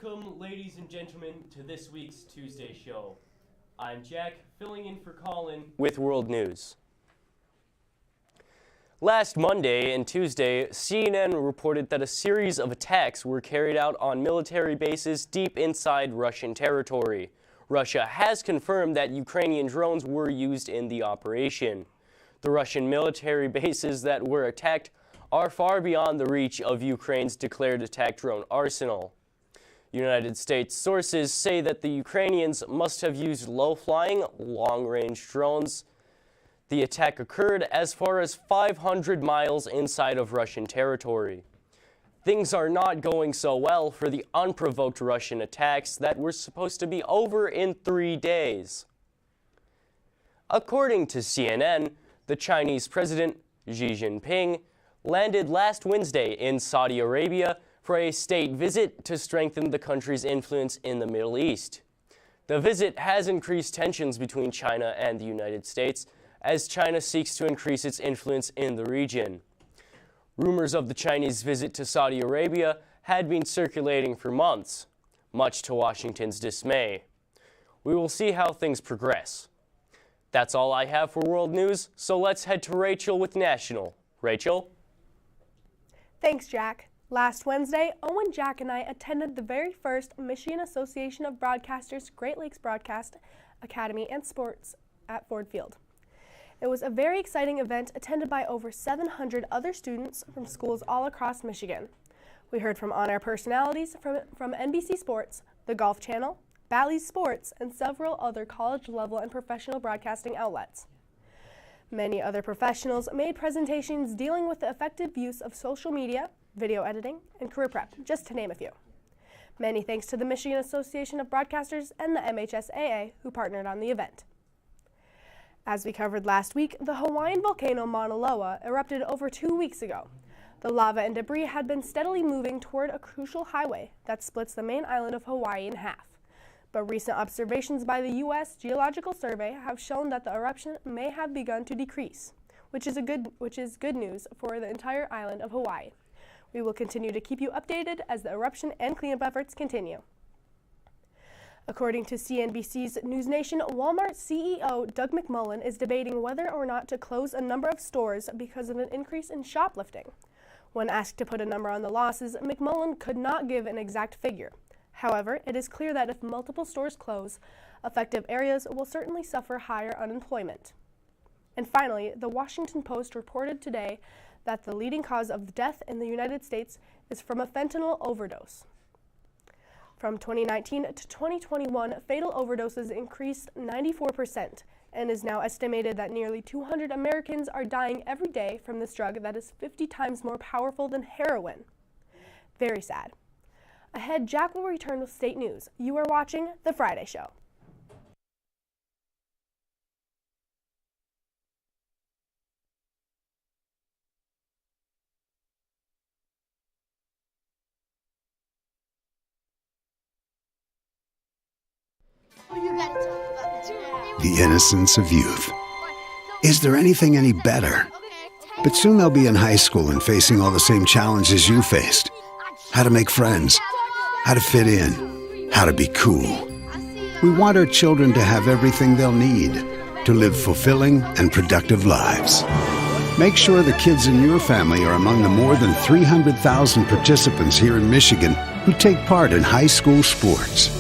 Welcome, ladies and gentlemen, to this week's Tuesday show. I'm Jack, filling in for Colin with World News. Last Monday and Tuesday, CNN reported that a series of attacks were carried out on military bases deep inside Russian territory. Russia has confirmed that Ukrainian drones were used in the operation. The Russian military bases that were attacked are far beyond the reach of Ukraine's declared attack drone arsenal. United States sources say that the Ukrainians must have used low-flying, long-range drones. The attack occurred as far as 500 miles inside of Russian territory. Things are not going so well for the unprovoked Russian attacks that were supposed to be over in 3 days. According to CNN, the Chinese President Xi Jinping landed last Wednesday in Saudi Arabia for a state visit to strengthen the country's influence in the Middle East. The visit has increased tensions between China and the United States as China seeks to increase its influence in the region. Rumors of the Chinese visit to Saudi Arabia had been circulating for months, much to Washington's dismay. We will see how things progress. That's all I have for World News, so let's head to Rachel with National. Rachel? Thanks, Jack. Last Wednesday, Owen, Jack, and I attended the very first Michigan Association of Broadcasters Great Lakes Broadcast Academy and Sports at Ford Field. It was a very exciting event attended by over 700 other students from schools all across Michigan. We heard from on-air personalities from NBC Sports, the Golf Channel, Bally's Sports, and several other college-level and professional broadcasting outlets. Many other professionals made presentations dealing with the effective use of social media, video editing, and career prep, just to name a few. Many thanks to the Michigan Association of Broadcasters and the MHSAA who partnered on the event. As we covered last week, the Hawaiian volcano Mauna Loa erupted over 2 weeks ago. The lava and debris had been steadily moving toward a crucial highway that splits the main island of Hawaii in half. But recent observations by the U.S. Geological Survey have shown that the eruption may have begun to decrease, which is good news for the entire island of Hawaii. We will continue to keep you updated as the eruption and cleanup efforts continue. According to CNBC's News Nation, Walmart CEO Doug McMullen is debating whether or not to close a number of stores because of an increase in shoplifting. When asked to put a number on the losses, McMullen could not give an exact figure. However, it is clear that if multiple stores close, affected areas will certainly suffer higher unemployment. And finally, the Washington Post reported today that the leading cause of death in the United States is from a fentanyl overdose. From 2019 to 2021, fatal overdoses increased 94% and is now estimated that nearly 200 Americans are dying every day from this drug that is 50 times more powerful than heroin. Very sad. Ahead, Jack will return with state news. You are watching The Friday Show. The innocence of youth. Is there anything any better? But soon they'll be in high school and facing all the same challenges you faced. How to make friends, how to fit in, how to be cool. We want our children to have everything they'll need to live fulfilling and productive lives. Make sure the kids in your family are among the more than 300,000 participants here in Michigan who take part in high school sports.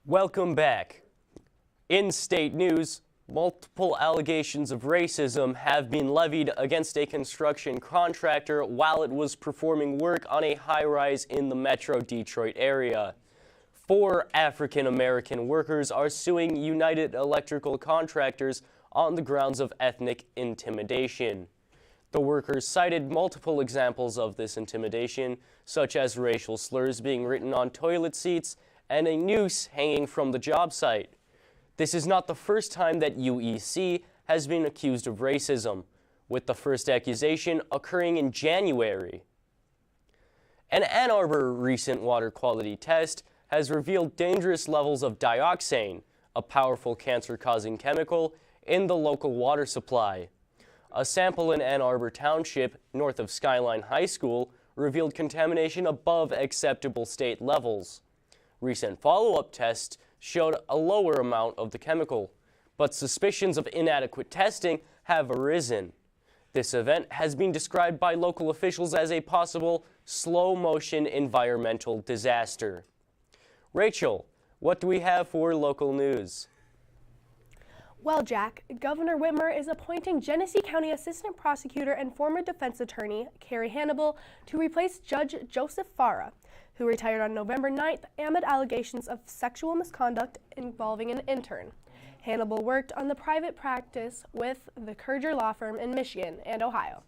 Welcome back. In state news, multiple allegations of racism have been levied against a construction contractor while it was performing work on a high-rise in the Metro Detroit area. 4 African-American workers are suing United Electrical Contractors on the grounds of ethnic intimidation. The workers cited multiple examples of this intimidation, such as racial slurs being written on toilet seats and a noose hanging from the job site. This is not the first time that UEC has been accused of racism, with the first accusation occurring in January. An Ann Arbor recent water quality test has revealed dangerous levels of dioxane, a powerful cancer-causing chemical, in the local water supply. A sample in Ann Arbor Township, north of Skyline High School, revealed contamination above acceptable state levels. Recent follow-up tests showed a lower amount of the chemical, but suspicions of inadequate testing have arisen. This event has been described by local officials as a possible slow-motion environmental disaster. Rachel, what do we have for local news? Well, Jack, Governor Whitmer is appointing Genesee County Assistant Prosecutor and former defense attorney Carrie Hannibal to replace Judge Joseph Farah, who retired on November 9th amid allegations of sexual misconduct involving an intern. Hannibal worked on the private practice with the Kurger law firm in Michigan and Ohio.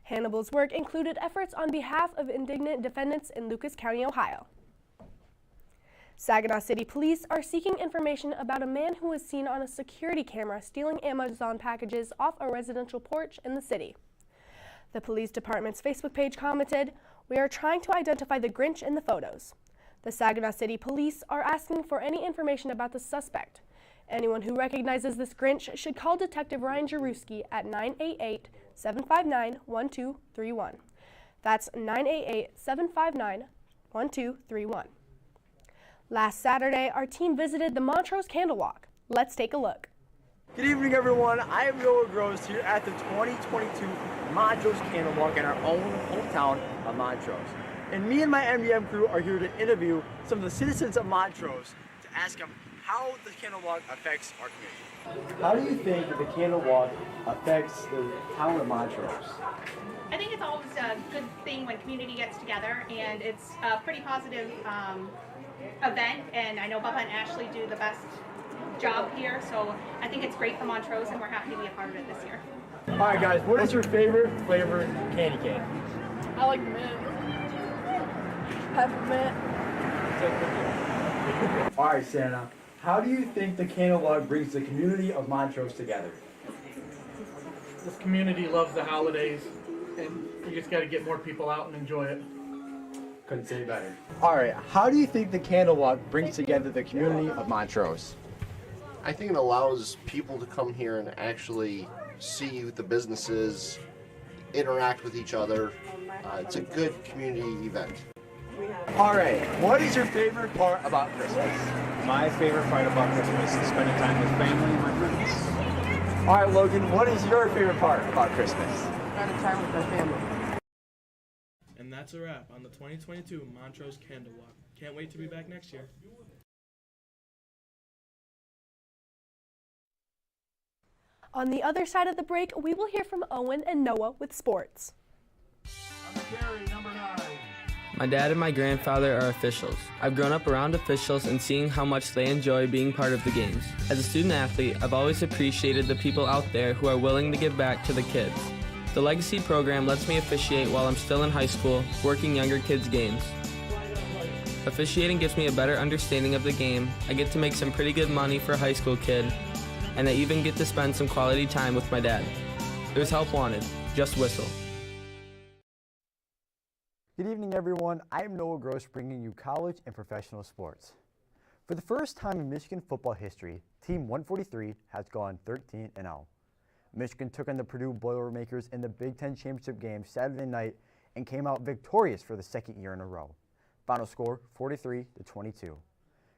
Hannibal's work included efforts on behalf of indignant defendants in Lucas County, Ohio. Saginaw City Police are seeking information about a man who was seen on a security camera stealing Amazon packages off a residential porch in the city. The police department's Facebook page commented, "We are trying to identify the Grinch in the photos." The Saginaw City Police are asking for any information about the suspect. Anyone who recognizes this Grinch should call Detective Ryan Jaruski at 988-759-1231. That's 988-759-1231. Last Saturday, our team visited the Montrose Candle Walk. Let's take a look. Good evening, everyone. I am Noah Gross here at the 2022 Montrose Candle Walk in our own hometown of Montrose. And me and my MDM crew are here to interview some of the citizens of Montrose to ask them how the Candle Walk affects our community. How do you think the Candle Walk affects the town of Montrose? I think it's always a good thing when community gets together, and it's a pretty positive event, and I know Bubba and Ashley do the best job here, so I think it's great for Montrose, and we're happy to be a part of it this year. All right, guys, what is your favorite flavor candy cane? I like mint. Peppermint. All right, Santa, how do you think the Candle Walk brings the community of Montrose together? This community loves the holidays, and you just got to get more people out and enjoy it. Couldn't say better. All right, how do you think the Candle Walk brings together the community of Montrose? I think it allows people to come here and actually see the businesses, interact with each other. It's a good community event. All right, what is your favorite part about Christmas? My favorite part about Christmas is spending time with family and my friends. All right, Logan, what is your favorite part about Christmas? Spending time with my family. And that's a wrap on the 2022 Montrose Candle Walk. Can't wait to be back next year. On the other side of the break, we will hear from Owen and Noah with sports. My dad and my grandfather are officials. I've grown up around officials and seeing how much they enjoy being part of the games. As a student athlete, I've always appreciated the people out there who are willing to give back to the kids. The Legacy program lets me officiate while I'm still in high school, working younger kids' games. Officiating gives me a better understanding of the game. I get to make some pretty good money for a high school kid, and I even get to spend some quality time with my dad. There's help wanted. Just whistle. Good evening, everyone. I am Noah Gross, bringing you college and professional sports. For the first time in Michigan football history, Team 143 has gone 13-0. Michigan took on the Purdue Boilermakers in the Big Ten Championship game Saturday night and came out victorious for the second year in a row. Final score, 43-22.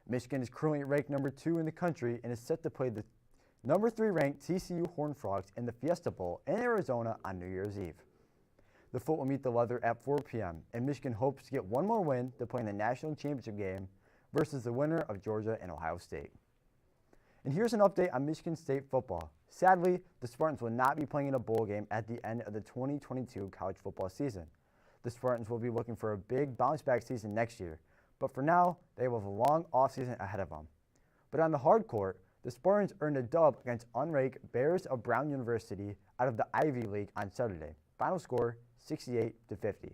Michigan is currently ranked number 2 in the country and is set to play the number 3 ranked TCU Horned Frogs in the Fiesta Bowl in Arizona on New Year's Eve. The foot will meet the leather at 4 p.m., and Michigan hopes to get one more win to play in the national championship game versus the winner of Georgia and Ohio State. And here's an update on Michigan State football. Sadly, the Spartans will not be playing in a bowl game at the end of the 2022 college football season. The Spartans will be looking for a big bounce-back season next year, but for now, they will have a long offseason ahead of them. But on the hard court, the Spartans earned a dub against unranked Bears of Brown University out of the Ivy League on Saturday. Final score, 68-50.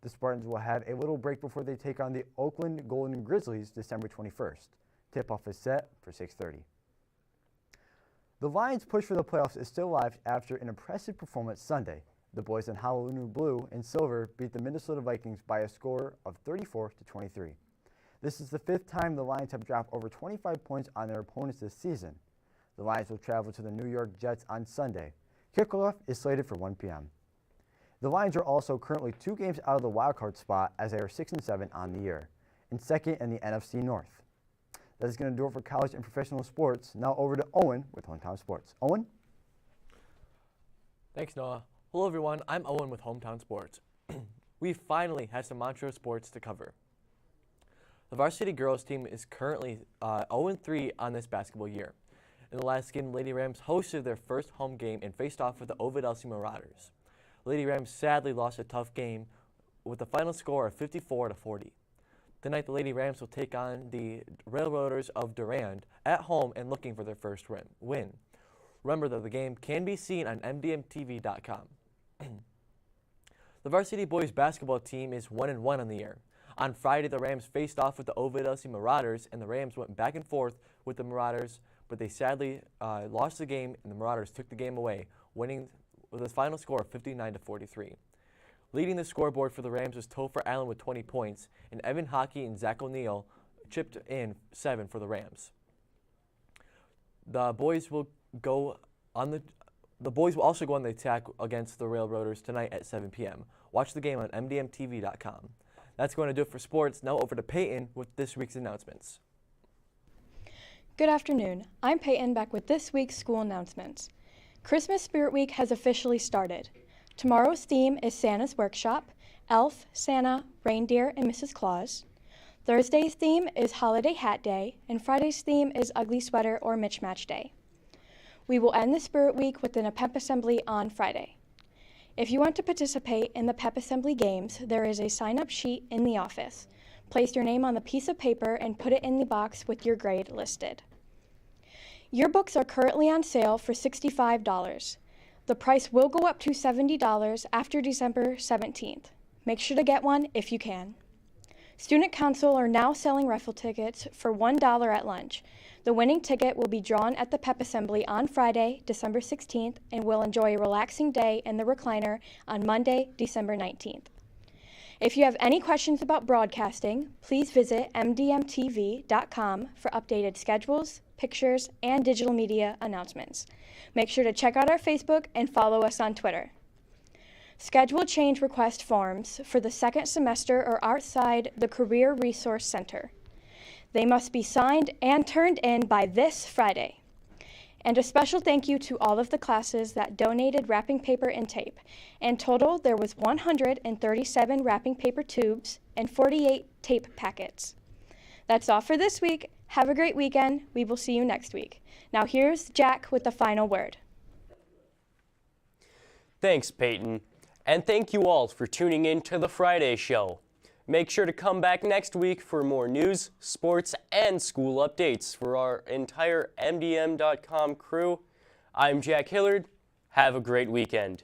The Spartans will have a little break before they take on the Oakland Golden Grizzlies December 21st. Tip-off is set for 6:30. The Lions' push for the playoffs is still alive after an impressive performance Sunday. The boys in Honolulu blue and silver beat the Minnesota Vikings by a score of 34-23. This is the 5th time the Lions have dropped over 25 points on their opponents this season. The Lions will travel to the New York Jets on Sunday. Kickoff is slated for 1 p.m. The Lions are also currently 2 games out of the wildcard spot as they are 6-7 on the year, and second in the NFC North. That is going to do it for college and professional sports. Now over to Owen with Hometown Sports. Owen? Thanks, Noah. Hello, everyone. I'm Owen with Hometown Sports. We finally have some Montrose sports to cover. The varsity girls team is currently 0-3 on this basketball year. In the last game, Lady Rams hosted their first home game and faced off with the Ovid Elsie Marauders. Lady Rams sadly lost a tough game with a final score of 54-40. Tonight, the Lady Rams will take on the Railroaders of Durand at home and looking for their first win. Remember that the game can be seen on MDM-TV.com. The varsity boys basketball team is 1-1 on the year. On Friday, the Rams faced off with the Ovid Elsie Marauders, and the Rams went back and forth with the Marauders, but they sadly lost the game, and the Marauders took the game away, winning with a final score of 59-43. Leading the scoreboard for the Rams was Topher Allen with 20 points, and Evan Hockey and Zach O'Neill chipped in 7 for the Rams. The boys will also go on the attack against the Railroaders tonight at 7 p.m. Watch the game on MDMTV.com. That's going to do it for sports. Now over to Peyton with this week's announcements. Good afternoon. I'm Peyton, back with this week's school announcements. Christmas Spirit Week has officially started. Tomorrow's theme is Santa's Workshop, Elf, Santa, Reindeer, and Mrs. Claus. Thursday's theme is Holiday Hat Day, and Friday's theme is Ugly Sweater or Mismatch Day. We will end the Spirit Week with a pep assembly on Friday. If you want to participate in the pep assembly games, there is a sign-up sheet in the office. Place your name on the piece of paper and put it in the box with your grade listed. Yearbooks are currently on sale for $65. The price will go up to $70 after December 17th. Make sure to get one if you can. Student Council are now selling raffle tickets for $1 at lunch. The winning ticket will be drawn at the pep assembly on Friday, December 16th, and will enjoy a relaxing day in the recliner on Monday, December 19th. If you have any questions about broadcasting, please visit MDMTV.com for updated schedules, pictures, and digital media announcements. Make sure to check out our Facebook and follow us on Twitter. Schedule change request forms for the second semester are outside the Career Resource Center. They must be signed and turned in by this Friday. And a special thank you to all of the classes that donated wrapping paper and tape. In total, there was 137 wrapping paper tubes and 48 tape packets. That's all for this week. Have a great weekend. We will see you next week. Now here's Jack with the final word. Thanks, Peyton. And thank you all for tuning in to the Friday show. Make sure to come back next week for more news, sports, and school updates. For our entire MDM.com crew, I'm Jack Hillard. Have a great weekend.